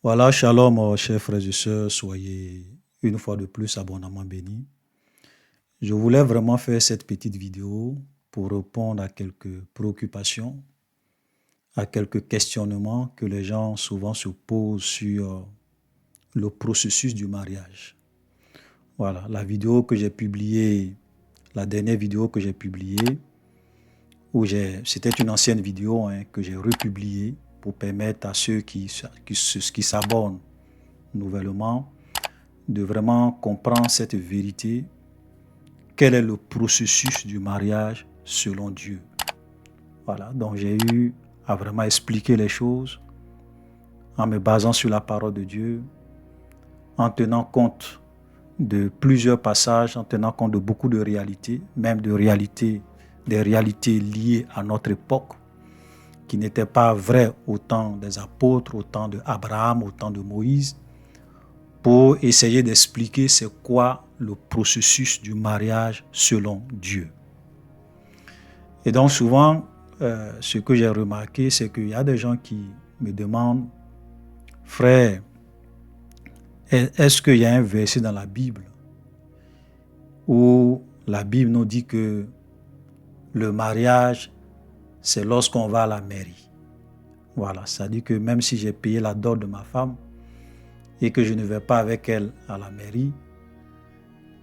Voilà, shalom, chers frères et sœurs, soyez une fois de plus abondamment bénis. Je voulais vraiment faire cette petite vidéo pour répondre à quelques préoccupations, à quelques questionnements que les gens souvent se posent sur le processus du mariage. Voilà, la vidéo que j'ai publiée, la dernière vidéo que j'ai publiée, c'était une ancienne vidéo que j'ai republiée pour permettre à ceux qui s'abonnent nouvellement de vraiment comprendre cette vérité. Quel est le processus du mariage selon Dieu? Voilà, donc j'ai eu à vraiment expliquer les choses en me basant sur la parole de Dieu, en tenant compte de plusieurs passages, en tenant compte de beaucoup de réalités, même des réalités liées à notre époque, qui n'étaient pas vraies au temps des apôtres, au temps d'Abraham, au temps de Moïse, pour essayer d'expliquer c'est quoi le processus du mariage selon Dieu. Et donc souvent, ce que j'ai remarqué, c'est qu'il y a des gens qui me demandent, frère, est-ce qu'il y a un verset dans la Bible où la Bible nous dit que le mariage, c'est lorsqu'on va à la mairie? Voilà, ça dit que même si j'ai payé la dot de ma femme et que je ne vais pas avec elle à la mairie,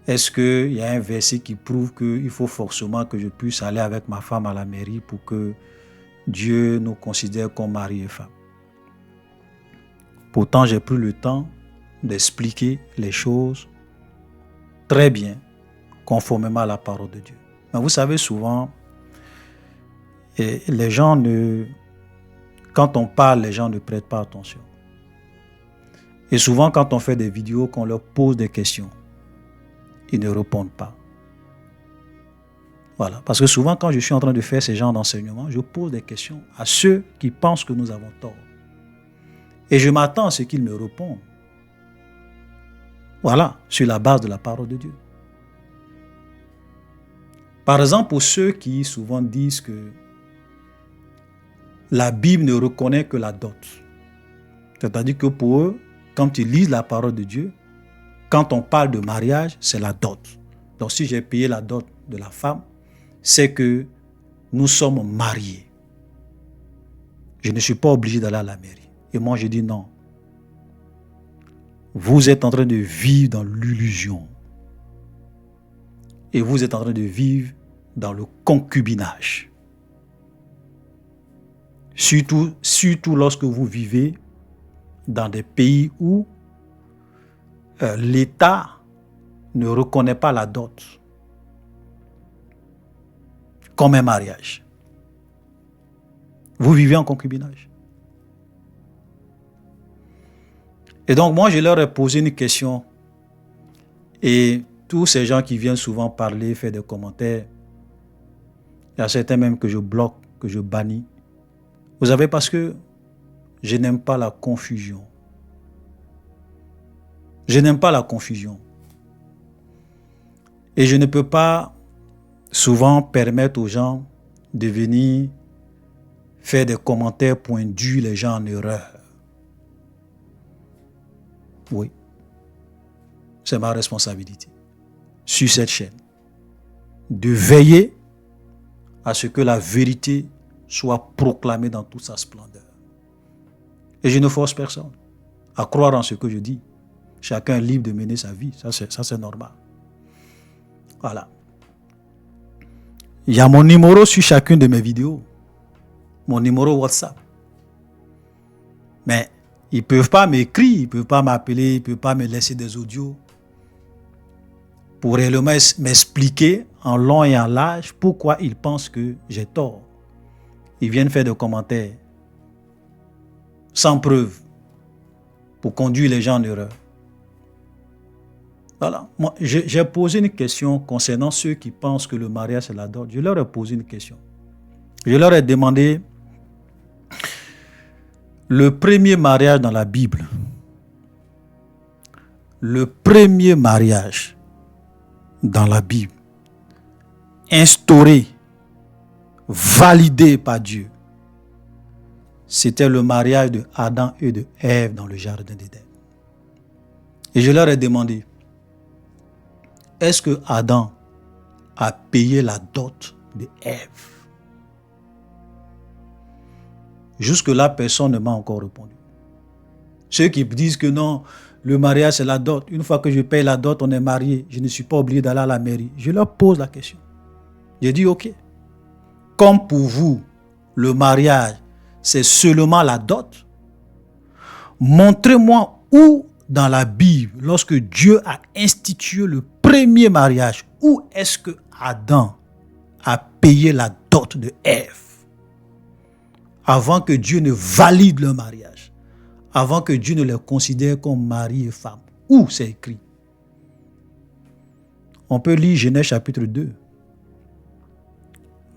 est-ce qu'il y a un verset qui prouve qu'il faut forcément que je puisse aller avec ma femme à la mairie pour que Dieu nous considère comme mari et femme? Pourtant, j'ai pris le temps d'expliquer les choses très bien, conformément à la parole de Dieu. Mais vous savez, souvent, les gens quand on parle, les gens ne prêtent pas attention. Et souvent, quand on fait des vidéos, qu'on leur pose des questions, ils ne répondent pas. Voilà. Parce que souvent, quand je suis en train de faire ce genre d'enseignement, je pose des questions à ceux qui pensent que nous avons tort. Et je m'attends à ce qu'ils me répondent. Voilà, sur la base de la parole de Dieu. Par exemple, pour ceux qui souvent disent que la Bible ne reconnaît que la dot. C'est-à-dire que pour eux, quand ils lisent la parole de Dieu, quand on parle de mariage, c'est la dot. Donc si j'ai payé la dot de la femme, c'est que nous sommes mariés. Je ne suis pas obligé d'aller à la mairie. Et moi, je dis non. Vous êtes en train de vivre dans l'illusion. Et vous êtes en train de vivre dans le concubinage. Surtout lorsque vous vivez dans des pays où l'État ne reconnaît pas la dot comme un mariage. Vous vivez en concubinage. Et donc moi, je leur ai posé une question. Et tous ces gens qui viennent souvent parler, faire des commentaires, il y a certains même que je bloque, que je bannis. Vous savez, parce que je n'aime pas la confusion. Je n'aime pas la confusion. Et je ne peux pas souvent permettre aux gens de venir faire des commentaires pour induire les gens en erreur. Oui. C'est ma responsabilité sur cette chaîne de veiller à ce que la vérité soit proclamée dans toute sa splendeur. Et je ne force personne à croire en ce que je dis. Chacun est libre de mener sa vie. Ça, c'est normal. Voilà. Il y a mon numéro sur chacune de mes vidéos. Mon numéro WhatsApp. Mais ils ne peuvent pas m'écrire, ils ne peuvent pas m'appeler, ils ne peuvent pas me laisser des audios pour réellement m'expliquer en long et en large pourquoi ils pensent que j'ai tort. Ils viennent faire des commentaires sans preuve pour conduire les gens en erreur. Voilà. Moi, j'ai posé une question concernant ceux qui pensent que le mariage c'est la dot. Je leur ai posé une question. Je leur ai demandé le premier mariage dans la Bible. Le premier mariage dans la Bible, instauré, validé par Dieu, c'était le mariage de Adam et de Ève dans le jardin d'Éden. Et je leur ai demandé, est-ce que Adam a payé la dot de Ève? Jusque-là, personne ne m'a encore répondu. Ceux qui disent que non, le mariage c'est la dot. Une fois que je paye la dot, on est marié. Je ne suis pas obligé d'aller à la mairie. Je leur pose la question. J'ai dit, ok. Comme pour vous, le mariage, c'est seulement la dot. Montrez-moi où dans la Bible, lorsque Dieu a institué le premier mariage, où est-ce que Adam a payé la dot de Ève avant que Dieu ne valide le mariage, avant que Dieu ne les considère comme mari et femme? Où c'est écrit? On peut lire Genèse chapitre 2.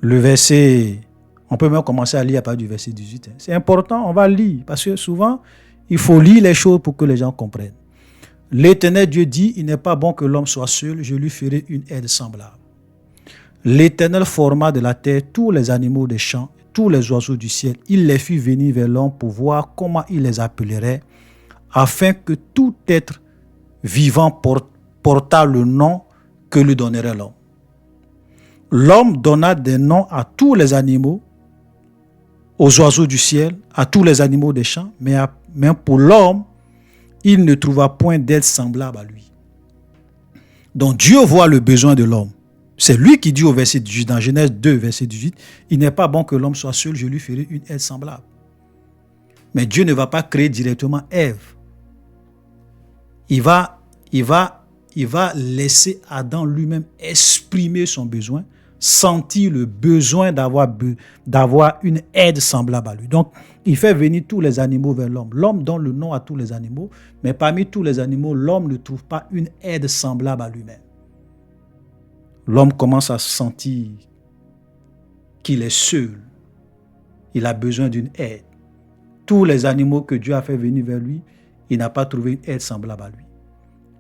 Le verset, on peut même commencer à lire à partir du verset 18. C'est important, on va lire, parce que souvent, il faut lire les choses pour que les gens comprennent. L'Éternel Dieu dit, il n'est pas bon que l'homme soit seul, je lui ferai une aide semblable. L'Éternel forma de la terre tous les animaux des champs, tous les oiseaux du ciel. Il les fit venir vers l'homme pour voir comment il les appellerait, afin que tout être vivant portât le nom que lui donnerait l'homme. L'homme donna des noms à tous les animaux, aux oiseaux du ciel, à tous les animaux des champs, mais pour l'homme, il ne trouva point d'aide semblable à lui. Donc Dieu voit le besoin de l'homme. C'est lui qui dit au verset 18, dans Genèse 2, verset 18, « Il n'est pas bon que l'homme soit seul, je lui ferai une aide semblable. » Mais Dieu ne va pas créer directement Ève. Il va laisser Adam lui-même exprimer son besoin, sentir le besoin d'avoir une aide semblable à lui. Donc, il fait venir tous les animaux vers l'homme. L'homme donne le nom à tous les animaux, mais parmi tous les animaux, l'homme ne trouve pas une aide semblable à lui-même. L'homme commence à sentir qu'il est seul. Il a besoin d'une aide. Tous les animaux que Dieu a fait venir vers lui, il n'a pas trouvé une aide semblable à lui.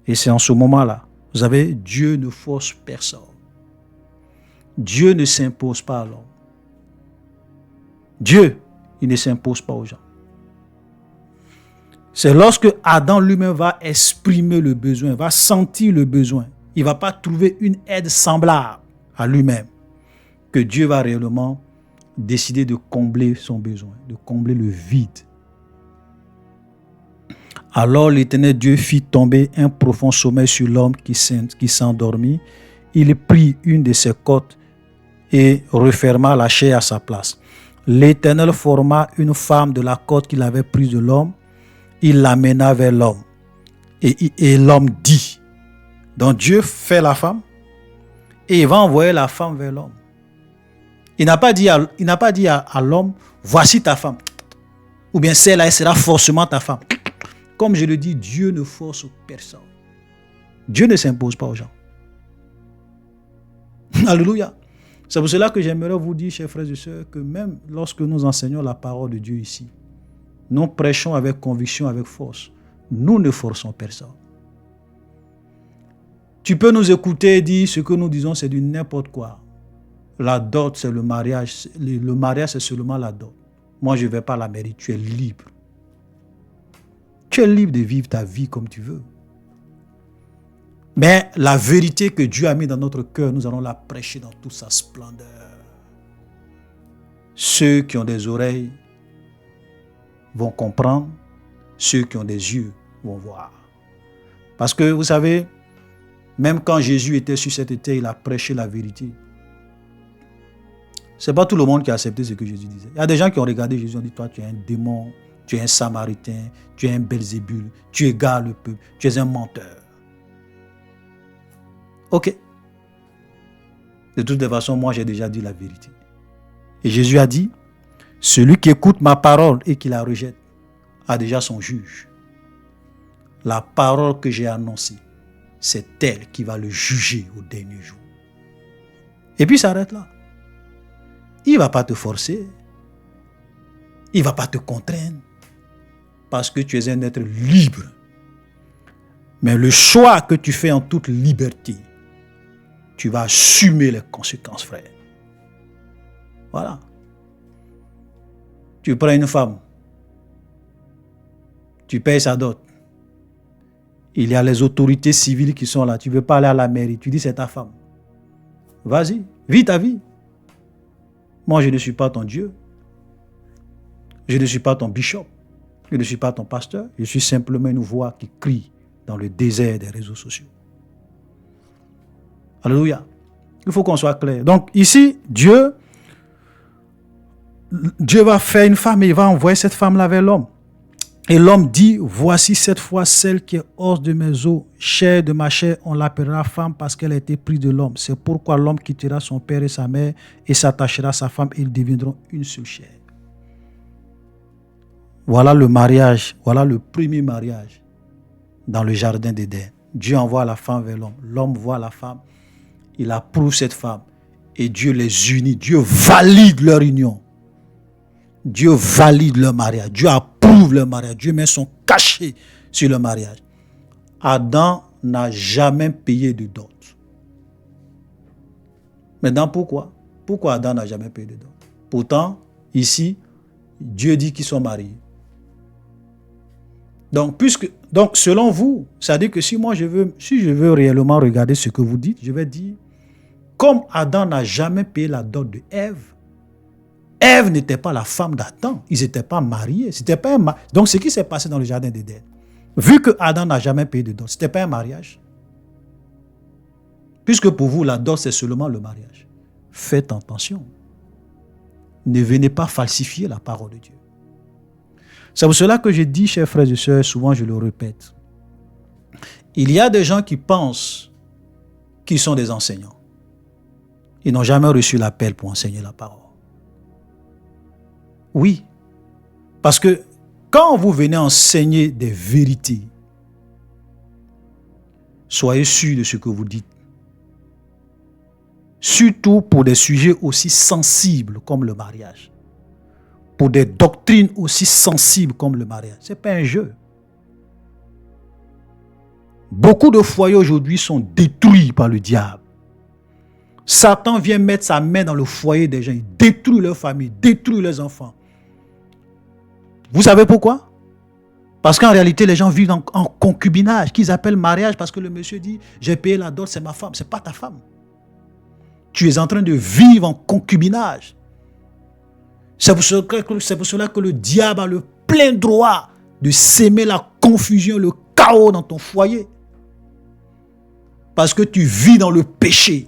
Et c'est en ce moment-là, vous savez, Dieu ne force personne. Dieu ne s'impose pas à l'homme. Dieu, il ne s'impose pas aux gens. C'est lorsque Adam lui-même va exprimer le besoin, va sentir le besoin, il ne va pas trouver une aide semblable à lui-même, que Dieu va réellement décider de combler son besoin, de combler le vide. Alors l'Éternel Dieu fit tomber un profond sommeil sur l'homme qui s'endormit. Il prit une de ses côtes et referma la chair à sa place. L'Éternel forma une femme de la côte qu'il avait prise de l'homme. Il l'amena vers l'homme. Et l'homme dit. Donc Dieu fait la femme et il va envoyer la femme vers l'homme. Il n'a pas dit à l'homme, voici ta femme. Ou bien celle-là, elle sera forcément ta femme. Comme je le dis, Dieu ne force personne. Dieu ne s'impose pas aux gens. Alléluia. C'est pour cela que j'aimerais vous dire, chers frères et sœurs, que même lorsque nous enseignons la parole de Dieu ici, nous prêchons avec conviction, avec force. Nous ne forçons personne. Tu peux nous écouter et dire ce que nous disons, c'est du n'importe quoi. La dot, c'est le mariage. Le mariage, c'est seulement la dot. Moi, je ne vais pas à la mairie. Tu es libre. Tu es libre de vivre ta vie comme tu veux. Mais la vérité que Dieu a mis dans notre cœur, nous allons la prêcher dans toute sa splendeur. Ceux qui ont des oreilles vont comprendre. Ceux qui ont des yeux vont voir. Parce que, vous savez, même quand Jésus était sur cette terre, il a prêché la vérité. Ce n'est pas tout le monde qui a accepté ce que Jésus disait. Il y a des gens qui ont regardé Jésus et ont dit, toi, tu es un démon, tu es un samaritain, tu es un Belzébul, tu égares le peuple, tu es un menteur. Ok. De toute façon, moi, j'ai déjà dit la vérité. Et Jésus a dit, celui qui écoute ma parole et qui la rejette a déjà son juge. La parole que j'ai annoncée, c'est elle qui va le juger au dernier jour. Et puis, ça s'arrête là. Il ne va pas te forcer. Il ne va pas te contraindre. Parce que tu es un être libre. Mais le choix que tu fais en toute liberté, tu vas assumer les conséquences, frère. Voilà. Tu prends une femme, Tu payes sa dot. Il y a les autorités civiles qui sont là. Tu ne veux pas aller à la mairie. Tu dis c'est ta femme. Vas-y, vis ta vie. Moi, je ne suis pas ton Dieu. Je ne suis pas ton bishop. Je ne suis pas ton pasteur. Je suis simplement une voix qui crie dans le désert des réseaux sociaux. Alléluia. Il faut qu'on soit clair. Donc ici, Dieu va faire une femme et il va envoyer cette femme-là vers l'homme. Et l'homme dit, voici cette fois celle qui est os de mes os, chair de ma chair, on l'appellera femme parce qu'elle a été prise de l'homme. C'est pourquoi l'homme quittera son père et sa mère et s'attachera à sa femme et ils deviendront une seule chair. Voilà le mariage, voilà le premier mariage dans le jardin d'Éden. Dieu envoie la femme vers l'homme. L'homme voit la femme, il approuve cette femme et Dieu les unit. Dieu valide leur union. Dieu valide leur mariage. Dieu approuve leur mariage. Dieu met son cachet sur le mariage. Adam n'a jamais payé de dot. Maintenant, pourquoi? Pourquoi Adam n'a jamais payé de dot? Pourtant, ici, Dieu dit qu'ils sont mariés. Donc, selon vous, ça dit que si je veux réellement regarder ce que vous dites, je vais dire, comme Adam n'a jamais payé la dot de Ève, Ève n'était pas la femme d'Adam. Ils n'étaient pas mariés. C'était pas Donc, ce qui s'est passé dans le jardin d'Éden, vu que Adam n'a jamais payé de dot, ce n'était pas un mariage. Puisque pour vous, la dot, c'est seulement le mariage. Faites attention. Ne venez pas falsifier la parole de Dieu. C'est pour cela que je dis, chers frères et sœurs, souvent je le répète, il y a des gens qui pensent qu'ils sont des enseignants. Ils n'ont jamais reçu l'appel pour enseigner la parole. Oui, parce que quand vous venez enseigner des vérités, soyez sûr de ce que vous dites. Surtout pour des sujets aussi sensibles comme le mariage. Pour des doctrines aussi sensibles comme le mariage. Ce n'est pas un jeu. Beaucoup de foyers aujourd'hui sont détruits par le diable. Satan vient mettre sa main dans le foyer des gens. Il détruit leur famille, détruit leurs enfants. Vous savez pourquoi? Parce qu'en réalité, les gens vivent en concubinage, qu'ils appellent mariage, parce que le monsieur dit, j'ai payé la dot, c'est ma femme. Ce n'est pas ta femme. Tu es en train de vivre en concubinage. C'est pour cela que le diable a le plein droit de s'aimer la confusion, le chaos dans ton foyer. Parce que tu vis dans le péché.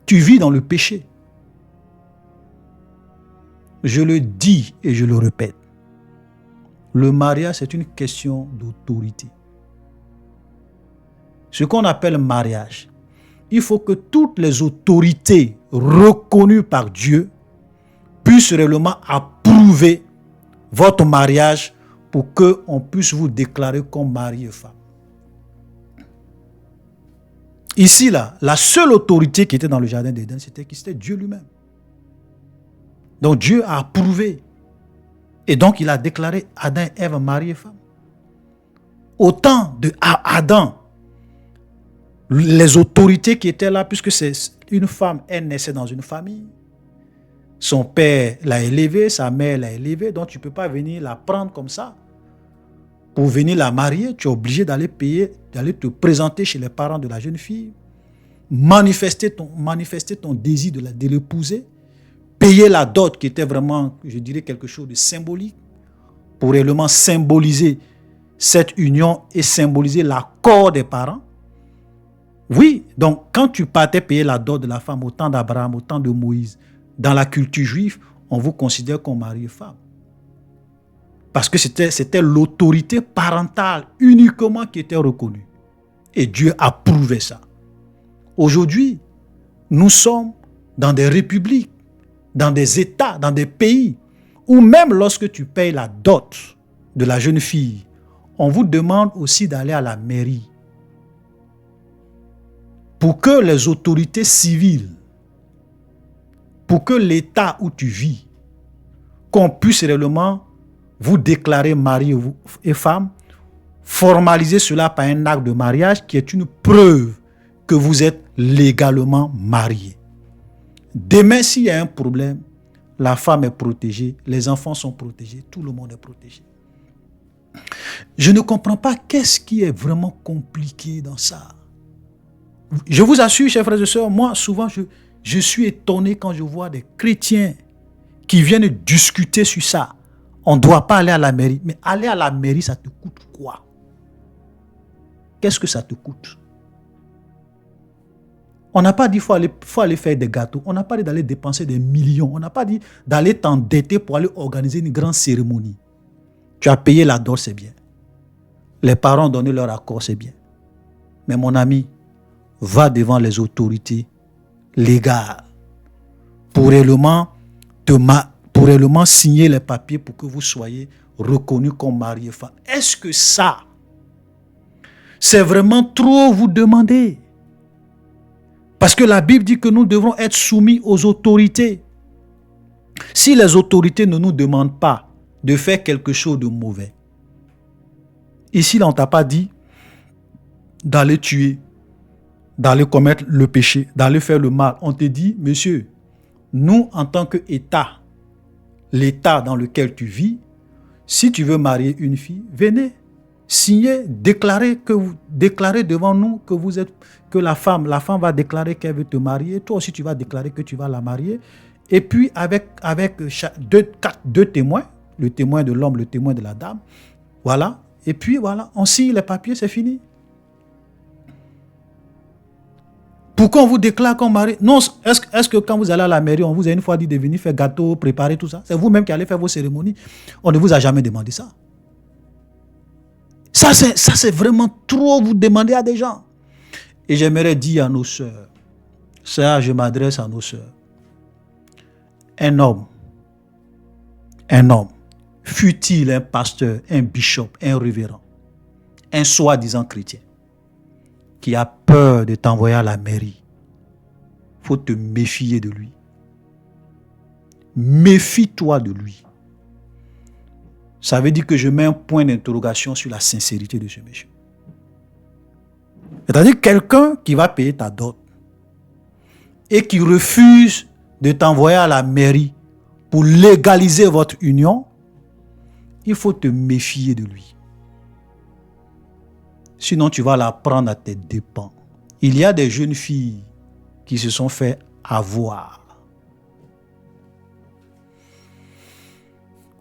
Tu vis dans le péché. Je le dis et je le répète. Le mariage, c'est une question d'autorité. Ce qu'on appelle mariage, il faut que toutes les autorités reconnues par Dieu puissent réellement approuver votre mariage pour qu'on puisse vous déclarer comme mari et femme. Ici, là, la seule autorité qui était dans le jardin d'Éden, c'était Dieu lui-même. Donc Dieu a approuvé. Et donc il a déclaré Adam et Ève mari et femme. Au temps de Adam, les autorités qui étaient là, puisque c'est une femme, elle naissait dans une famille. Son père l'a élevée, sa mère l'a élevée, donc tu ne peux pas venir la prendre comme ça. Pour venir la marier, tu es obligé d'aller payer, d'aller te présenter chez les parents de la jeune fille, manifester ton désir de l'épouser, payer la dot qui était vraiment, je dirais, quelque chose de symbolique, pour réellement symboliser cette union et symboliser l'accord des parents. Oui, donc quand tu partais payer la dot de la femme au temps d'Abraham, au temps de Moïse, dans la culture juive, on vous considère comme mari et femme. Parce que c'était l'autorité parentale uniquement qui était reconnue. Et Dieu approuvait ça. Aujourd'hui, nous sommes dans des républiques, dans des États, dans des pays, où même lorsque tu payes la dot de la jeune fille, on vous demande aussi d'aller à la mairie pour que les autorités civiles, pour que l'État où tu vis, qu'on puisse réellement vous déclarer mari et femme, formaliser cela par un acte de mariage qui est une preuve que vous êtes légalement mariés. Demain, s'il y a un problème, la femme est protégée, les enfants sont protégés, tout le monde est protégé. Je ne comprends pas qu'est-ce qui est vraiment compliqué dans ça. Je vous assure, chers frères et sœurs, moi, souvent, je suis étonné quand je vois des chrétiens qui viennent discuter sur ça. On ne doit pas aller à la mairie. Mais aller à la mairie, ça te coûte quoi? Qu'est-ce que ça te coûte? On n'a pas dit qu'il faut aller faire des gâteaux. On n'a pas dit d'aller dépenser des millions. On n'a pas dit d'aller t'endetter pour aller organiser une grande cérémonie. Tu as payé la dot, c'est bien. Les parents ont donné leur accord, c'est bien. Mais mon ami, va devant les autorités légales pour réellement signer les papiers pour que vous soyez reconnus comme mari et femme. Est-ce que ça, c'est vraiment trop vous demander? Parce que la Bible dit que nous devons être soumis aux autorités. Si les autorités ne nous demandent pas de faire quelque chose de mauvais, ici, on ne t'a pas dit d'aller tuer, d'aller commettre le péché, d'aller faire le mal. On te dit, monsieur, nous, en tant qu'État, l'État dans lequel tu vis, si tu veux marier une fille, venez, signez, déclarez devant nous que vous êtes, que la femme va déclarer qu'elle veut te marier, toi aussi tu vas déclarer que tu vas la marier, et puis avec deux témoins, le témoin de l'homme, le témoin de la dame, voilà, et puis voilà, on signe les papiers, c'est fini. Pourquoi on vous déclare comme mari? Non, est-ce que quand vous allez à la mairie, on vous a une fois dit de venir faire gâteau, préparer tout ça? C'est vous-même qui allez faire vos cérémonies. On ne vous a jamais demandé ça. Ça, c'est vraiment trop vous demander à des gens. Et j'aimerais dire à nos sœurs, ça, je m'adresse à nos sœurs. Un homme, fut-il un pasteur, un bishop, un révérend, un soi-disant chrétien, qui a peur de t'envoyer à la mairie, il faut te méfier de lui. Méfie-toi de lui. Ça veut dire que je mets un point d'interrogation sur la sincérité de ce monsieur. C'est-à-dire quelqu'un qui va payer ta dot et qui refuse de t'envoyer à la mairie pour légaliser votre union, il faut te méfier de lui. Sinon, tu vas la prendre à tes dépens. Il y a des jeunes filles qui se sont fait avoir.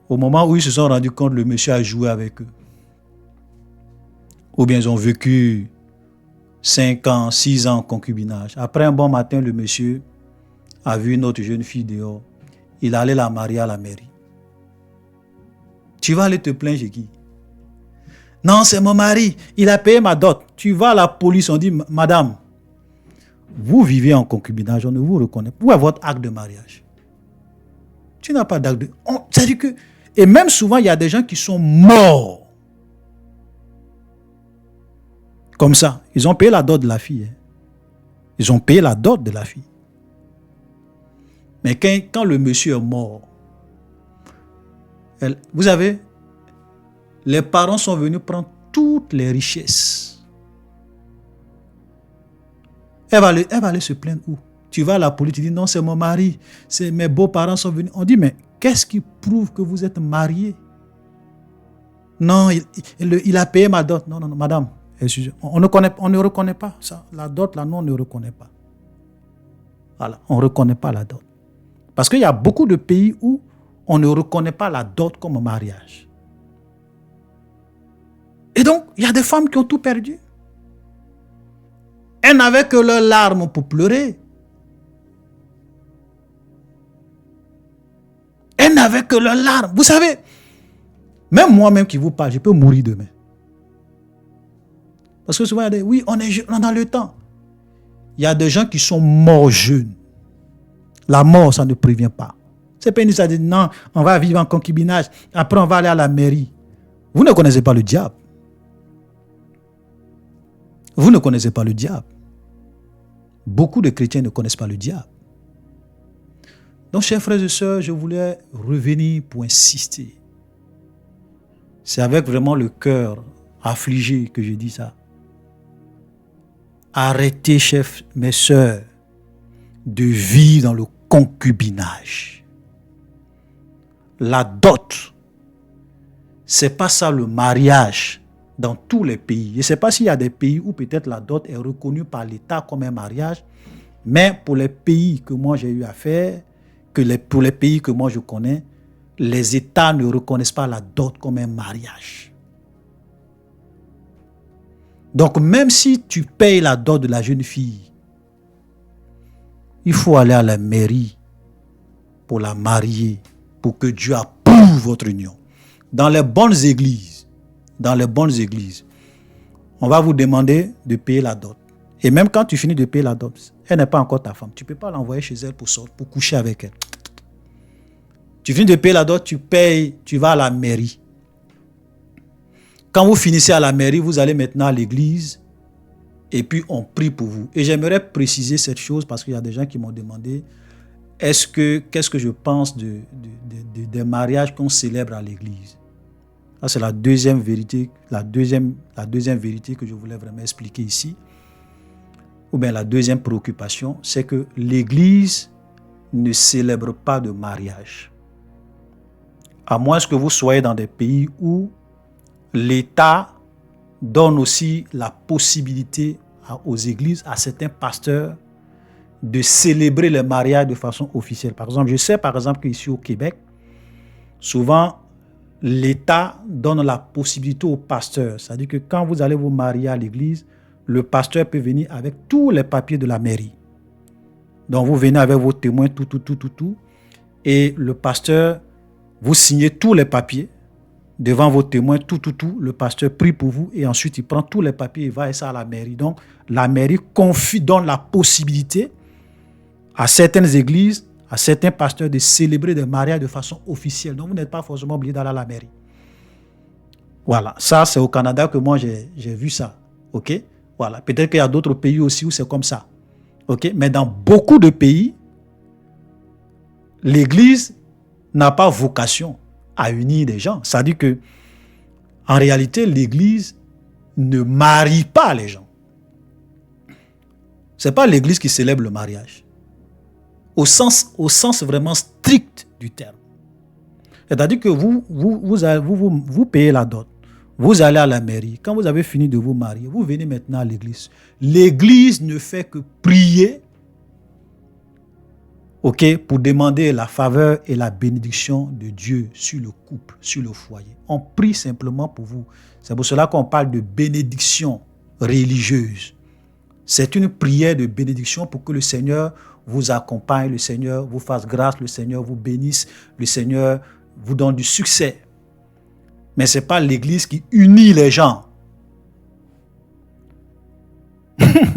Au moment où ils se sont rendus compte, le monsieur a joué avec eux. Ou bien ils ont vécu 5 ans, 6 ans en concubinage. Après un bon matin, le monsieur a vu une autre jeune fille dehors. Il allait la marier à la mairie. Tu vas aller te plaindre chez qui? Non, c'est mon mari. Il a payé ma dot. Tu vas à la police, on dit, madame, vous vivez en concubinage, on ne vous reconnaît pas. Où est votre acte de mariage? Tu n'as pas d'acte de... C'est-à-dire que... Et même souvent, il y a des gens qui sont morts. Comme ça. Ils ont payé la dot de la fille. Ils ont payé la dot de la fille. Mais quand le monsieur est mort, vous savez, les parents sont venus prendre toutes les richesses. Elle va aller se plaindre où? Tu vas à la police, tu dis non, c'est mon mari, mes beaux-parents sont venus. On dit, mais qu'est-ce qui prouve que vous êtes mariés? Non, il a payé ma dot. Non, madame, on ne reconnaît pas ça. La dot, là, non, on ne reconnaît pas. Voilà, on ne reconnaît pas la dot. Parce qu'il y a beaucoup de pays où on ne reconnaît pas la dot comme mariage. Et donc, il y a des femmes qui ont tout perdu. Elles n'avaient que leurs larmes pour pleurer. Elles n'avaient que leurs larmes. Vous savez, même moi-même qui vous parle, je peux mourir demain. Parce que souvent, il y a des, oui, on a le temps. Il y a des gens qui sont morts jeunes. La mort, ça ne prévient pas. C'est pas une histoire de non, on va vivre en concubinage, après on va aller à la mairie. Vous ne connaissez pas le diable. Vous ne connaissez pas le diable. Beaucoup de chrétiens ne connaissent pas le diable. Donc, chers frères et sœurs, je voulais revenir pour insister. C'est avec vraiment le cœur affligé que je dis ça. Arrêtez, mes sœurs, de vivre dans le concubinage. la dot. C'est pas ça le mariage dans tous les pays. Je ne sais pas s'il y a des pays où peut-être la dot est reconnue par l'État comme un mariage, mais pour les pays que moi j'ai eu à faire, pour les pays que moi je connais, les États ne reconnaissent pas la dot comme un mariage. Donc même si tu payes la dot de la jeune fille, il faut aller à la mairie pour la marier, pour que Dieu approuve votre union. Dans les bonnes églises, on va vous demander de payer la dot. Et même quand tu finis de payer la dot, elle n'est pas encore ta femme. Tu ne peux pas l'envoyer chez elle pour coucher avec elle. Tu finis de payer la dot, tu payes, tu vas à la mairie. Quand vous finissez à la mairie, vous allez maintenant à l'église et puis on prie pour vous. Et j'aimerais préciser cette chose parce qu'il y a des gens qui m'ont demandé qu'est-ce que je pense des mariages qu'on célèbre à l'église. Ça, c'est la deuxième vérité, la deuxième vérité que je voulais vraiment expliquer ici. Ou bien la deuxième préoccupation, c'est que l'église ne célèbre pas de mariage. À moins que vous soyez dans des pays où l'État donne aussi la possibilité aux églises, à certains pasteurs, de célébrer le mariage de façon officielle. Par exemple, je sais qu'ici au Québec, souvent, l'État donne la possibilité aux pasteurs. C'est-à-dire que quand vous allez vous marier à l'église, le pasteur peut venir avec tous les papiers de la mairie. Donc, vous venez avec vos témoins, tout. Et le pasteur, vous signez tous les papiers devant vos témoins, tout. Le pasteur prie pour vous et ensuite, il prend tous les papiers et va et ça à la mairie. Donc, la mairie donne la possibilité à certaines églises, à certains pasteurs de célébrer des mariages de façon officielle. Donc, vous n'êtes pas forcément obligé d'aller à la mairie. Voilà, ça, c'est au Canada que moi, j'ai vu ça. OK? Voilà, peut-être qu'il y a d'autres pays aussi où c'est comme ça. OK? Mais dans beaucoup de pays, l'Église n'a pas vocation à unir des gens. C'est-à-dire que, en réalité, l'Église ne marie pas les gens. Ce n'est pas l'Église qui célèbre le mariage. Au sens vraiment strict du terme. C'est-à-dire que vous payez la dot. Vous allez à la mairie. Quand vous avez fini de vous marier, vous venez maintenant à l'église. L'église ne fait que prier, pour demander la faveur et la bénédiction de Dieu sur le couple, sur le foyer. On prie simplement pour vous. C'est pour cela qu'on parle de bénédiction religieuse. C'est une prière de bénédiction pour que le Seigneur vous accompagne, le Seigneur vous fasse grâce, le Seigneur vous bénisse, le Seigneur vous donne du succès. Mais ce n'est pas l'Église qui unit les gens.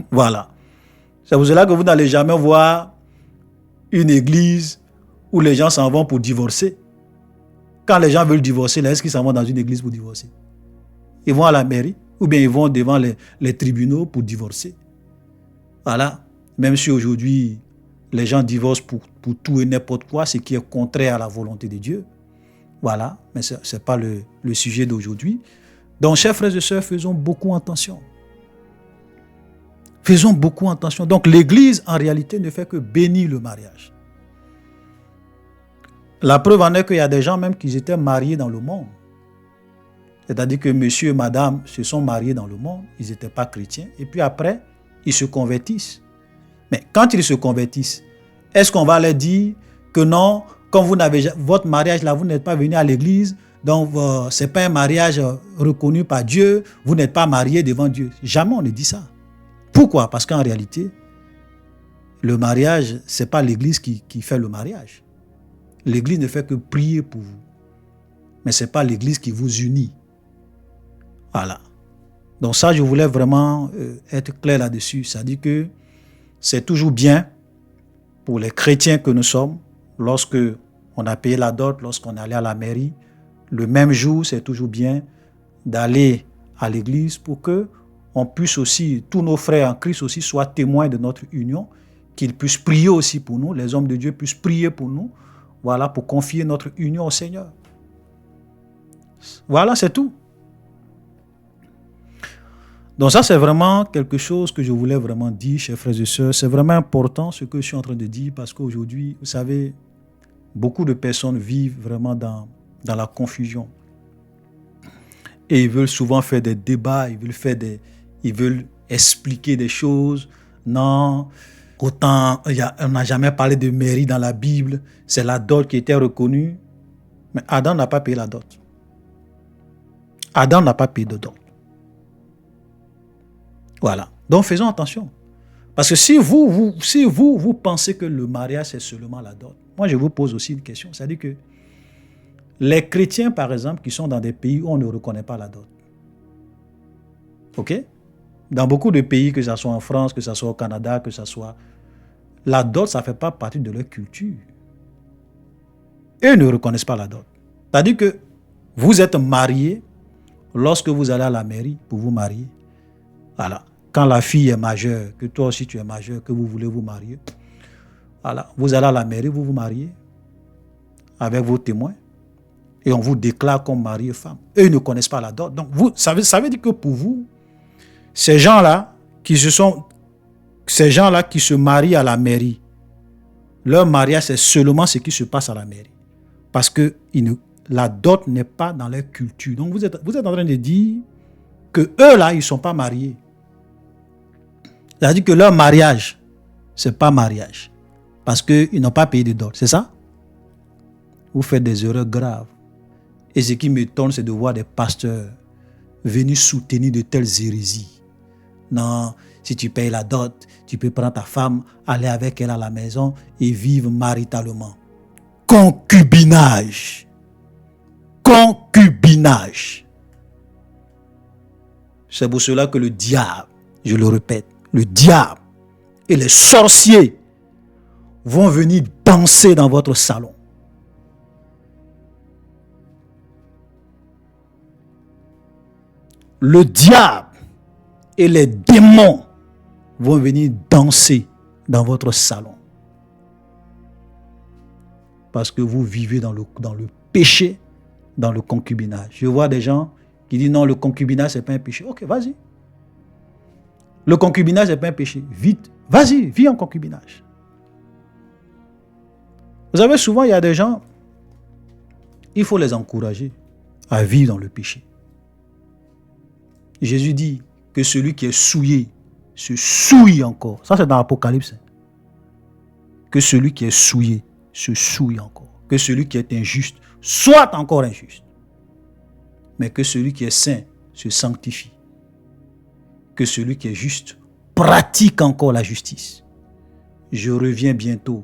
Voilà. C'est pour cela que vous n'allez jamais voir une église où les gens s'en vont pour divorcer. Quand les gens veulent divorcer, est-ce qu'ils s'en vont dans une église pour divorcer? Ils vont à la mairie ou bien ils vont devant les tribunaux pour divorcer. Voilà. Même si aujourd'hui, les gens divorcent pour tout et n'importe quoi, ce qui est contraire à la volonté de Dieu. Voilà, mais ce n'est pas le sujet d'aujourd'hui. Donc, chers frères et sœurs, faisons beaucoup attention. Faisons beaucoup attention. Donc, l'Église, en réalité, ne fait que bénir le mariage. La preuve en est qu'il y a des gens même qui étaient mariés dans le monde. C'est-à-dire que monsieur et madame se sont mariés dans le monde, ils n'étaient pas chrétiens, et puis après, ils se convertissent. Mais quand ils se convertissent, est-ce qu'on va leur dire que non, comme vous n'avez votre mariage là, vous n'êtes pas venu à l'église, donc ce n'est pas un mariage reconnu par Dieu, vous n'êtes pas marié devant Dieu. Jamais on ne dit ça. Pourquoi? Parce qu'en réalité, le mariage, ce n'est pas l'église qui fait le mariage. L'église ne fait que prier pour vous. Mais ce n'est pas l'église qui vous unit. Voilà. Donc ça, je voulais vraiment être clair là-dessus. C'est-à-dire que c'est toujours bien pour les chrétiens que nous sommes, lorsque on a payé la dot, lorsqu'on est allé à la mairie, le même jour, c'est toujours bien d'aller à l'église pour que on puisse aussi, tous nos frères en Christ aussi, soient témoins de notre union, qu'ils puissent prier aussi pour nous, les hommes de Dieu puissent prier pour nous, voilà, pour confier notre union au Seigneur. Voilà, c'est tout. Donc ça, c'est vraiment quelque chose que je voulais vraiment dire, chers frères et sœurs. C'est vraiment important ce que je suis en train de dire parce qu'aujourd'hui, vous savez, Beaucoup de personnes vivent vraiment dans la confusion. Et ils veulent souvent faire des débats, ils veulent expliquer des choses. Non, autant, on n'a jamais parlé de mairie dans la Bible, c'est la dot qui était reconnue. Mais Adam n'a pas payé la dot. Adam n'a pas payé de dot. Voilà. Donc faisons attention. Parce que si vous pensez que le mariage c'est seulement la dot, moi je vous pose aussi une question. C'est-à-dire que les chrétiens, par exemple, qui sont dans des pays où on ne reconnaît pas la dot. Ok? Dans beaucoup de pays, que ce soit en France, que ce soit au Canada, que ce soit... La dot, ça ne fait pas partie de leur culture. Eux ne reconnaissent pas la dot. C'est-à-dire que vous êtes marié lorsque vous allez à la mairie pour vous marier. Voilà. Quand la fille est majeure, que toi aussi tu es majeur, que vous voulez vous marier, voilà. Vous allez à la mairie, vous vous mariez avec vos témoins et on vous déclare comme mari et femme. Eux, ils ne connaissent pas la dot. Donc, ça veut dire que pour vous, ces gens-là qui se marient à la mairie, leur mariage, c'est seulement ce qui se passe à la mairie. Parce que la dot n'est pas dans leur culture. Donc, vous êtes en train de dire que eux, là, ils ne sont pas mariés. C'est-à-dire que leur mariage, ce n'est pas mariage. Parce qu'ils n'ont pas payé de dot. C'est ça? Vous faites des erreurs graves. Et ce qui m'étonne, c'est de voir des pasteurs venir soutenir de telles hérésies. Non, si tu payes la dot, tu peux prendre ta femme, aller avec elle à la maison et vivre maritalement. Concubinage. Concubinage. C'est pour cela que le diable, je le répète, le diable et les sorciers vont venir danser dans votre salon. Le diable et les démons vont venir danser dans votre salon. Parce que vous vivez dans le péché, dans le concubinage. Je vois des gens qui disent non, le concubinage, ce n'est pas un péché. Ok, vas-y. Le concubinage n'est pas un péché. Vite, vas-y, vis en concubinage. Vous savez, souvent, il y a des gens, il faut les encourager à vivre dans le péché. Jésus dit que celui qui est souillé se souille encore. Ça, c'est dans l'Apocalypse. Que celui qui est souillé se souille encore. Que celui qui est injuste soit encore injuste. Mais que celui qui est saint se sanctifie. Que celui qui est juste pratique encore la justice. Je reviens bientôt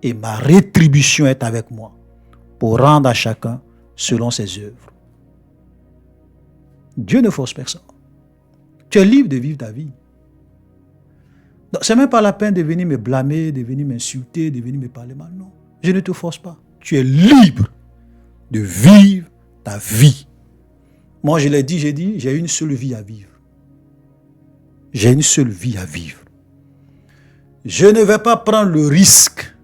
et ma rétribution est avec moi pour rendre à chacun selon ses œuvres. Dieu ne force personne. Tu es libre de vivre ta vie. Ce n'est même pas la peine de venir me blâmer, de venir m'insulter, de venir me parler mal. Non, je ne te force pas. Tu es libre de vivre ta vie. Moi, je l'ai dit, j'ai une seule vie à vivre. J'ai une seule vie à vivre. Je ne vais pas prendre le risque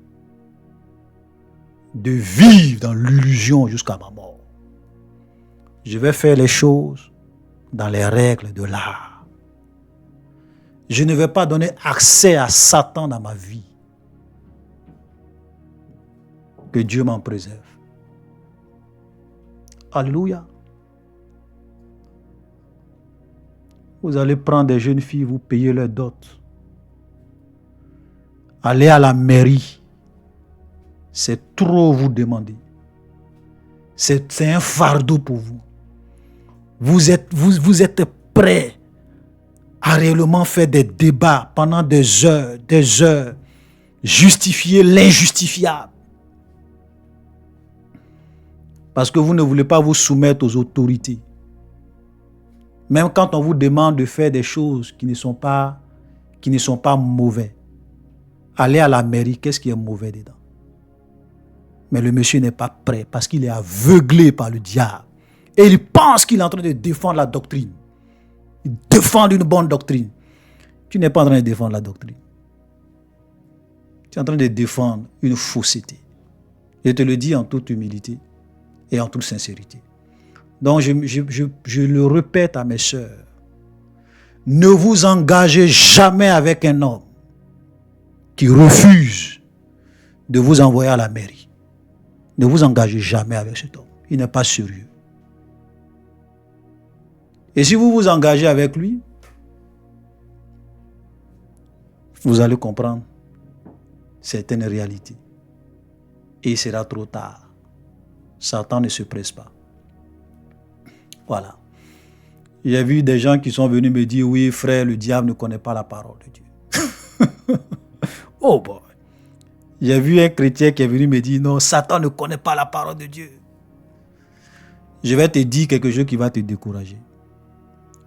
de vivre dans l'illusion jusqu'à ma mort. Je vais faire les choses dans les règles de l'art. Je ne vais pas donner accès à Satan dans ma vie. Que Dieu m'en préserve. Alléluia. Vous allez prendre des jeunes filles, vous payez leurs dots. Allez à la mairie. C'est trop vous demander. C'est un fardeau pour vous. Vous êtes prêts à réellement faire des débats pendant des heures, justifier l'injustifiable. Parce que vous ne voulez pas vous soumettre aux autorités. Même quand on vous demande de faire des choses qui ne sont pas mauvaises. Allez à la mairie, qu'est-ce qui est mauvais dedans? Mais le monsieur n'est pas prêt parce qu'il est aveuglé par le diable. Et il pense qu'il est en train de défendre la doctrine. Il défend une bonne doctrine. Tu n'es pas en train de défendre la doctrine. Tu es en train de défendre une fausseté. Je te le dis en toute humilité et en toute sincérité. Donc je le répète à mes sœurs. Ne vous engagez jamais avec un homme qui refuse de vous envoyer à la mairie. Ne vous engagez jamais avec cet homme. Il n'est pas sérieux. Et si vous vous engagez avec lui, vous allez comprendre certaines réalités. Et il sera trop tard. Satan ne se presse pas. Voilà. J'ai vu des gens qui sont venus me dire, oui frère, le diable ne connaît pas la parole de Dieu. Oh boy. J'ai vu un chrétien qui est venu me dire, non, Satan ne connaît pas la parole de Dieu. Je vais te dire quelque chose qui va te décourager.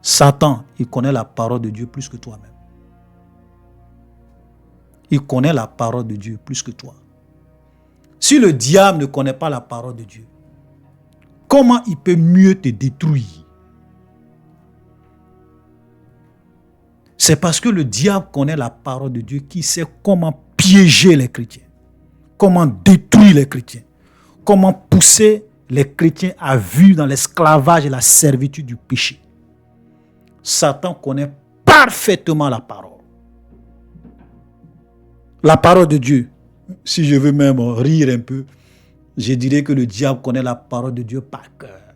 Satan, il connaît la parole de Dieu plus que toi-même. Il connaît la parole de Dieu plus que toi. Si le diable ne connaît pas la parole de Dieu, comment il peut mieux te détruire? C'est parce que le diable connaît la parole de Dieu qu'il sait comment piéger les chrétiens, comment détruire les chrétiens, comment pousser les chrétiens à vivre dans l'esclavage et la servitude du péché. Satan connaît parfaitement la parole. La parole de Dieu. Si je veux même rire un peu, je dirais que le diable connaît la parole de Dieu par cœur.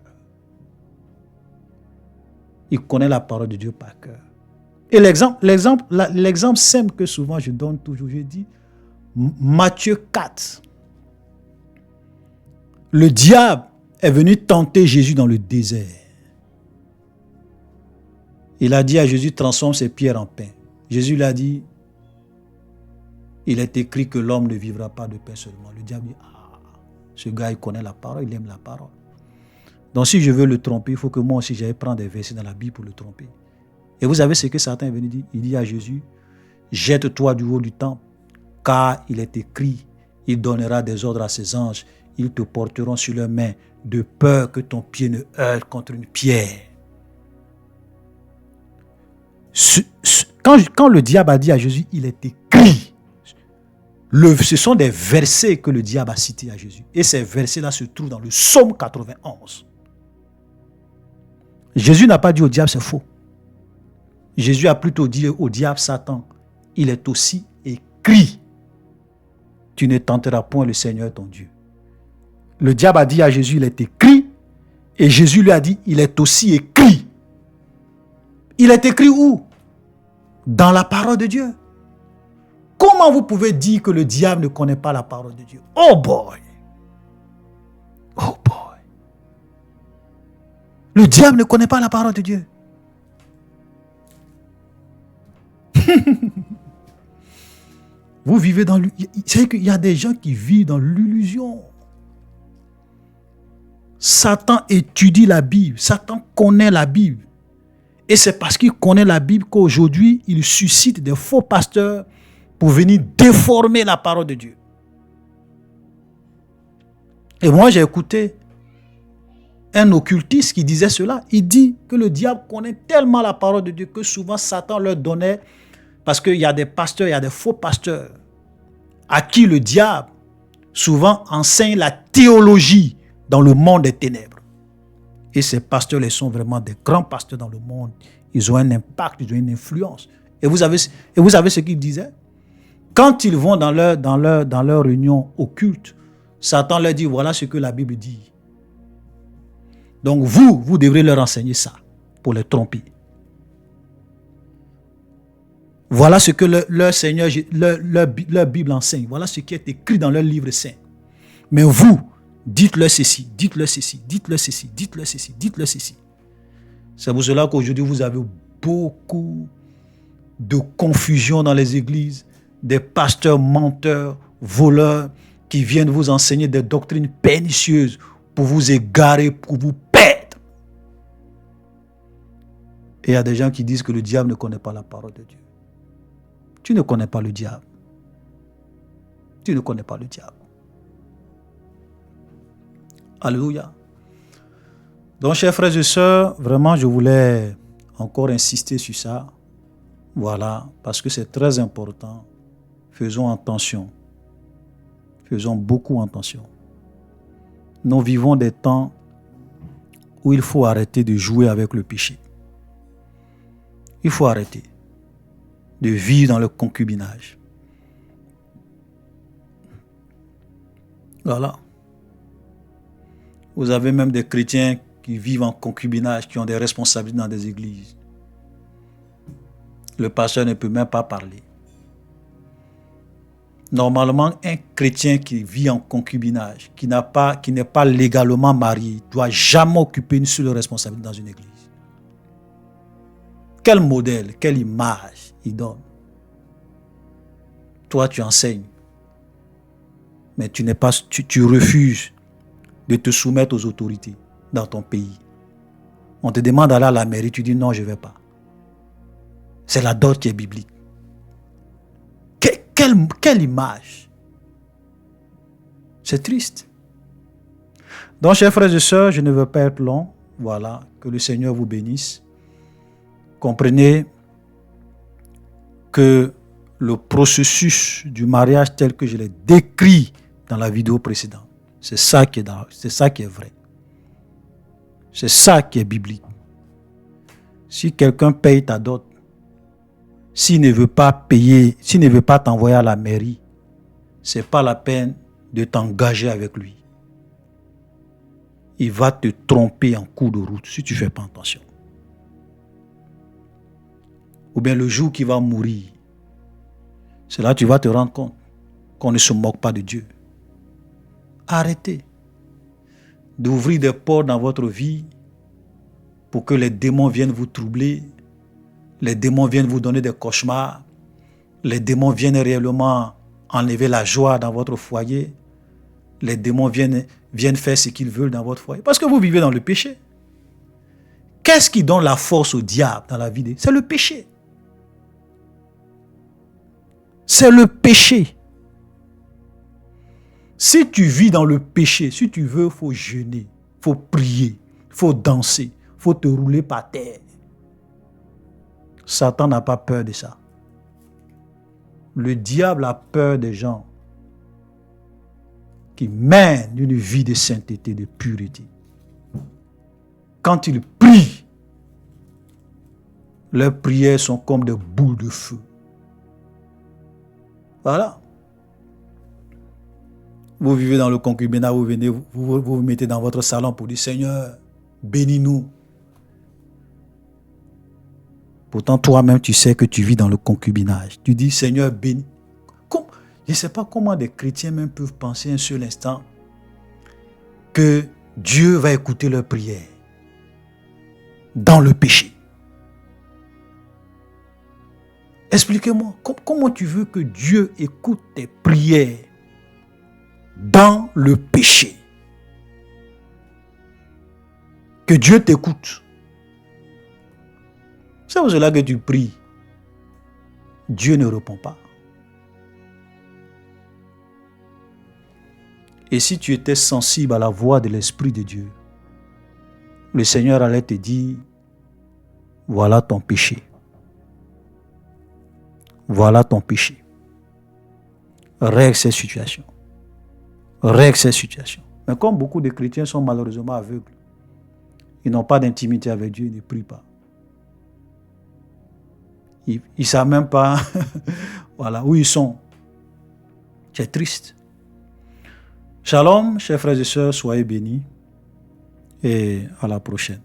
Il connaît la parole de Dieu par cœur. Et l'exemple simple que souvent je donne toujours, je dis, Matthieu 4. Le diable est venu tenter Jésus dans le désert. Il a dit à Jésus, transforme ces pierres en pain. Jésus lui a dit, il est écrit que l'homme ne vivra pas de pain seulement. Le diable dit, ce gars, il connaît la parole, il aime la parole. Donc si je veux le tromper, il faut que moi aussi j'aille prendre des versets dans la Bible pour le tromper. Et vous savez ce que Satan est venu dire? Il dit à Jésus, jette-toi du haut du temple, car il est écrit, il donnera des ordres à ses anges, ils te porteront sur leurs mains, de peur que ton pied ne heurte contre une pierre. Quand le diable a dit à Jésus, il est écrit, ce sont des versets que le diable a cités à Jésus. Et ces versets-là se trouvent dans le psaume 91. Jésus n'a pas dit au diable, c'est faux. Jésus a plutôt dit au diable, Satan, il est aussi écrit, tu ne tenteras point le Seigneur ton Dieu. Le diable a dit à Jésus, il est écrit, et Jésus lui a dit, il est aussi écrit. Il est écrit où? Dans la parole de Dieu. Comment vous pouvez dire que le diable ne connaît pas la parole de Dieu? Oh boy! Oh boy! Le diable ne connaît pas la parole de Dieu. Vous vivez dans l'illusion. C'est qu'il y a des gens qui vivent dans l'illusion. Satan étudie la Bible. Satan connaît la Bible. Et c'est parce qu'il connaît la Bible qu'aujourd'hui, il suscite des faux pasteurs pour venir déformer la parole de Dieu. Et moi, j'ai écouté un occultiste qui disait cela. Il dit que le diable connaît tellement la parole de Dieu que souvent Satan leur donnait, parce qu'il y a des pasteurs, il y a des faux pasteurs à qui le diable souvent enseigne la théologie dans le monde des ténèbres. Et ces pasteurs, ils sont vraiment des grands pasteurs dans le monde. Ils ont un impact, ils ont une influence. Et vous savez ce qu'ils disaient? Quand ils vont dans leur réunion occulte, Satan leur dit, voilà ce que la Bible dit. Donc vous devrez leur enseigner ça pour les tromper. Voilà ce que leur Seigneur, leur Bible enseigne. Voilà ce qui est écrit dans leur livre saint. Mais vous, dites-leur ceci, dites-leur ceci, dites-leur ceci, dites-leur ceci, dites-leur ceci. C'est pour cela qu'aujourd'hui, vous avez beaucoup de confusion dans les églises, des pasteurs menteurs, voleurs, qui viennent vous enseigner des doctrines pernicieuses pour vous égarer, pour vous perdre. Et il y a des gens qui disent que le diable ne connaît pas la parole de Dieu. Tu ne connais pas le diable. Tu ne connais pas le diable. Alléluia. Donc, chers frères et sœurs, vraiment, je voulais encore insister sur ça. Voilà, parce que c'est très important. Faisons attention. Faisons beaucoup attention. Nous vivons des temps où il faut arrêter de jouer avec le péché. Il faut arrêter de vivre dans le concubinage. Voilà. Vous avez même des chrétiens qui vivent en concubinage, qui ont des responsabilités dans des églises. Le pasteur ne peut même pas parler. Normalement, un chrétien qui vit en concubinage, qui n'est pas légalement marié, ne doit jamais occuper une seule responsabilité dans une église. Quel modèle, quelle image il donne? Toi, tu enseignes, mais tu refuses de te soumettre aux autorités dans ton pays. On te demande d'aller à la mairie, tu dis non, je ne vais pas. C'est la dot qui est biblique. Quelle image! C'est triste. Donc, chers frères et sœurs, je ne veux pas être long. Voilà, que le Seigneur vous bénisse. Comprenez que le processus du mariage tel que je l'ai décrit dans la vidéo précédente, c'est ça qui est vrai. C'est ça qui est biblique. Si quelqu'un paye ta dot, s'il ne veut pas payer, s'il ne veut pas t'envoyer à la mairie, ce n'est pas la peine de t'engager avec lui. Il va te tromper en cours de route si tu ne fais pas attention. Ou bien le jour qu'il va mourir, c'est là que tu vas te rendre compte qu'on ne se moque pas de Dieu. Arrêtez d'ouvrir des portes dans votre vie pour que les démons viennent vous troubler, les démons viennent vous donner des cauchemars, les démons viennent réellement enlever la joie dans votre foyer, les démons viennent faire ce qu'ils veulent dans votre foyer, parce que vous vivez dans le péché. Qu'est-ce qui donne la force au diable dans la vie? C'est le péché. C'est le péché. Si tu vis dans le péché, si tu veux, il faut jeûner, il faut prier, il faut danser, il faut te rouler par terre. Satan n'a pas peur de ça. Le diable a peur des gens qui mènent une vie de sainteté, de pureté. Quand ils prient, leurs prières sont comme des boules de feu. Voilà. Vous vivez dans le concubinat, vous venez, vous mettez dans votre salon pour dire Seigneur, bénis-nous. Pourtant, toi-même, tu sais que tu vis dans le concubinage. Tu dis Seigneur, bénis. Je ne sais pas comment des chrétiens même peuvent penser un seul instant que Dieu va écouter leurs prières dans le péché. Expliquez-moi, comment tu veux que Dieu écoute tes prières dans le péché? Que Dieu t'écoute. C'est pour cela que tu pries. Dieu ne répond pas. Et si tu étais sensible à la voix de l'Esprit de Dieu, le Seigneur allait te dire, voilà ton péché. Voilà ton péché. Règle ces situations. Règle ces situations. Mais comme beaucoup de chrétiens sont malheureusement aveugles, ils n'ont pas d'intimité avec Dieu, ils ne prient pas. Ils ne savent même pas voilà, où ils sont. C'est triste. Shalom, chers frères et sœurs, soyez bénis et à la prochaine.